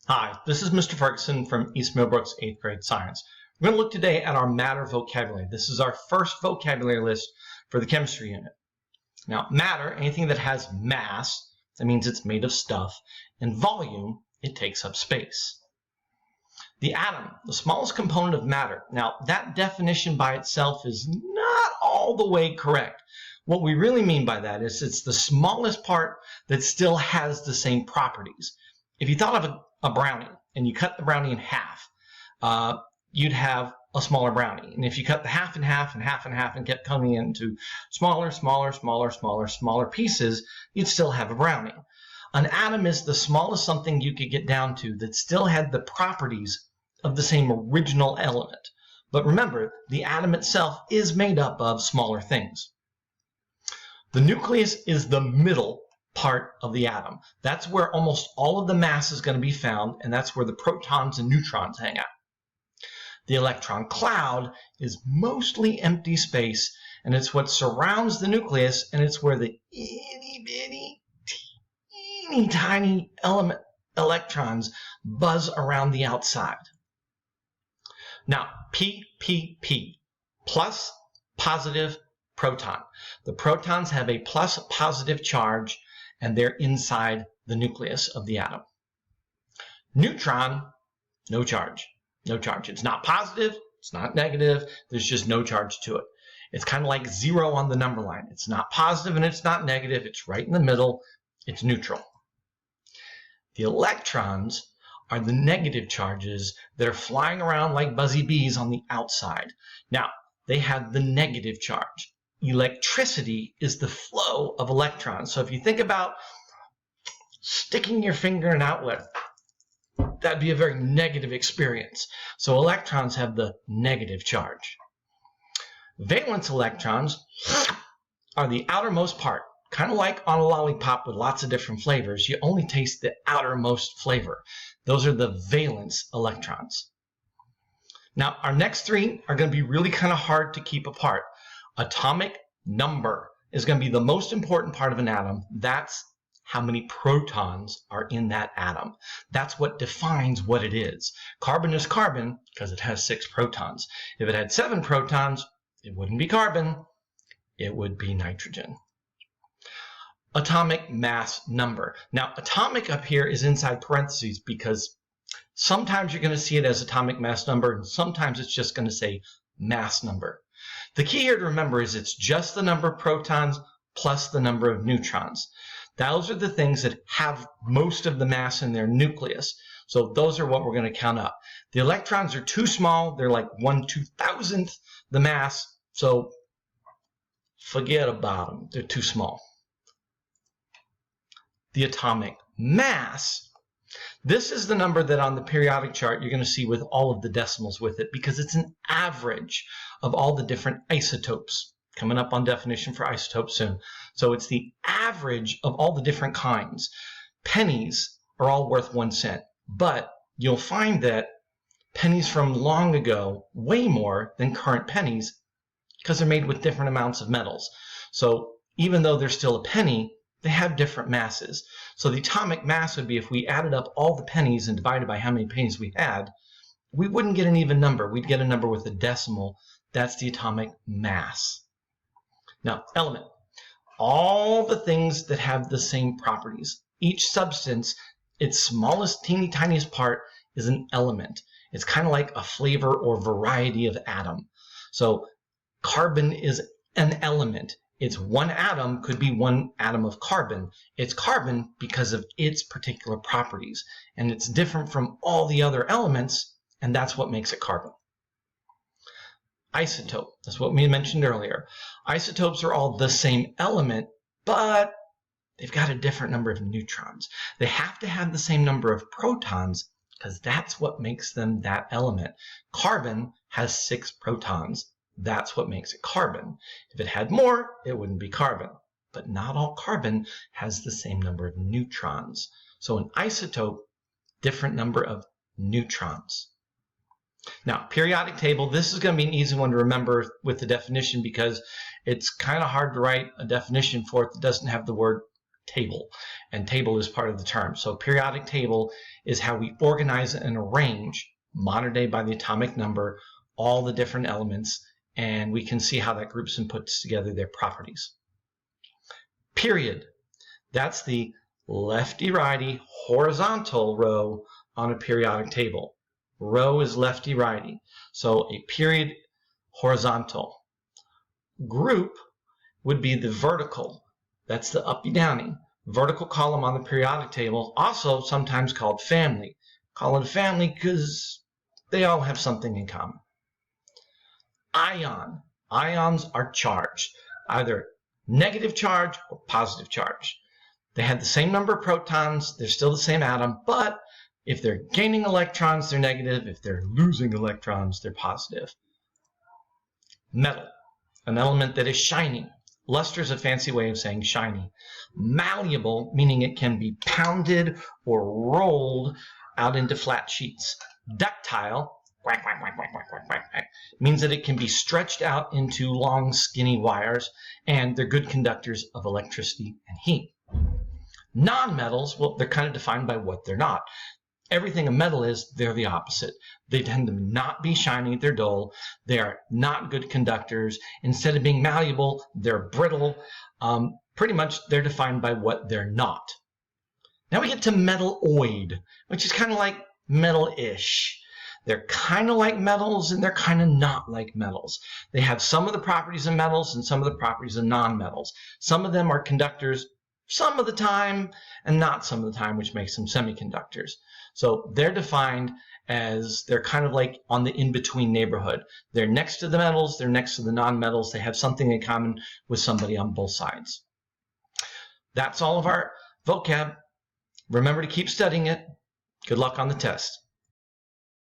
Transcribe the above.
Hi, this is Mr. Ferguson from East Millbrook's 8th grade science. We're going to look today at our matter vocabulary. This is our first vocabulary list for the chemistry unit. Now, matter, anything that has mass, that means it's made of stuff, and volume, it takes up space. The atom, the smallest component of matter. Now, that definition by itself is not all the way correct. What we really mean by that is it's the smallest part that still has the same properties. If you thought of a brownie and you cut the brownie in half, you'd have a smaller brownie. And if you cut the half in half and half in half and kept cutting it into smaller pieces, you'd still have a brownie. An atom is the smallest something you could get down to that still had the properties of the same original element. But remember, the atom itself is made up of smaller things. The nucleus is the middle part of the atom. That's where almost all of the mass is going to be found, and that's where the protons and neutrons hang out. The electron cloud is mostly empty space, and it's what surrounds the nucleus, and it's where the itty-bitty, teeny tiny electrons buzz around the outside. Now, P, plus positive proton. The protons have a plus positive charge, and they're inside the nucleus of the atom. Neutron, no charge. No charge. It's not positive, it's not negative, there's just no charge to it. It's kind of like zero on the number line. It's not positive and it's not negative, it's right in the middle, it's neutral. The electrons are the negative charges that are flying around like buzzy bees on the outside. Now, they have the negative charge. Electricity is the flow of electrons. So if you think about sticking your finger in an outlet, that'd be a very negative experience. So electrons have the negative charge. Valence electrons are the outermost part. Kind of like on a lollipop with lots of different flavors. You only taste the outermost flavor. Those are the valence electrons. Now, our next three are going to be really kind of hard to keep apart. Atomic number is going to be the most important part of an atom. That's how many protons are in that atom. That's what defines what it is. Carbon is carbon because it has 6 protons. If it had 7 protons, it wouldn't be carbon, it would be nitrogen. Atomic mass number. Now, atomic up here is inside parentheses because sometimes you're going to see it as atomic mass number, and sometimes it's just going to say mass number. The key here to remember is it's just the number of protons plus the number of neutrons. Those are the things that have most of the mass in their nucleus. So those are what we're going to count up. The electrons are too small. They're like 1/2000th the mass. So forget about them. They're too small. The atomic mass. This is the number that on the periodic chart you're going to see with all of the decimals with it because it's an average of all the different isotopes. Coming up on definition for isotope soon. So it's the average of all the different kinds. Pennies are all worth 1 cent, but you'll find that pennies from long ago weigh more than current pennies because they're made with different amounts of metals. So even though they're still a penny, they have different masses. So the atomic mass would be if we added up all the pennies and divided by how many pennies we had, we wouldn't get an even number. We'd get a number with a decimal. That's the atomic mass. Now, element. All the things that have the same properties. Each substance, its smallest, teeny tiniest part is an element. It's kind of like a flavor or variety of atom. So carbon is an element. It's one atom, could be one atom of carbon. It's carbon because of its particular properties. And it's different from all the other elements, and that's what makes it carbon. Isotope, that's what we mentioned earlier. Isotopes are all the same element, but they've got a different number of neutrons. They have to have the same number of protons because that's what makes them that element. Carbon has 6 protons. That's what makes it carbon. If it had more, it wouldn't be carbon. But not all carbon has the same number of neutrons. So an isotope, different number of neutrons. Now, periodic table, this is going to be an easy one to remember with the definition because it's kind of hard to write a definition for it that doesn't have the word table, and table is part of the term. So periodic table is how we organize and arrange, modern day by the atomic number, all the different elements, and we can see how that groups and puts together their properties. Period. That's the lefty-righty horizontal row on a periodic table. Row is lefty-righty. So a period horizontal. Group would be the vertical. That's the uppy-downy. Vertical column on the periodic table, also sometimes called family. Call it a family because they all have something in common. Ion. Ions are charged, either negative charge or positive charge. They have the same number of protons, they're still the same atom, but if they're gaining electrons, they're negative. If they're losing electrons, they're positive. Metal, an element that is shiny. Luster is a fancy way of saying shiny. Malleable, meaning it can be pounded or rolled out into flat sheets. Ductile, quack, quack, quack, quack, quack, quack, quack, quack, means that it can be stretched out into long, skinny wires, and they're good conductors of electricity and heat. Non-metals, well, they're kind of defined by what they're not. Everything a metal is, they're the opposite. They tend to not be shiny, they're dull, they are not good conductors. Instead of being malleable, they're brittle. Pretty much they're defined by what they're not. Now we get to metalloid, which is kind of like metal-ish. They're kind of like metals and they're kind of not like metals. They have some of the properties of metals and some of the properties of non-metals. Some of them are conductors some of the time and not some of the time, which makes them semiconductors. So they're defined as they're kind of like on the in-between neighborhood. They're next to the metals, they're next to the non-metals. They have something in common with somebody on both sides. That's all of our vocab. Remember to keep studying it. Good luck on the test.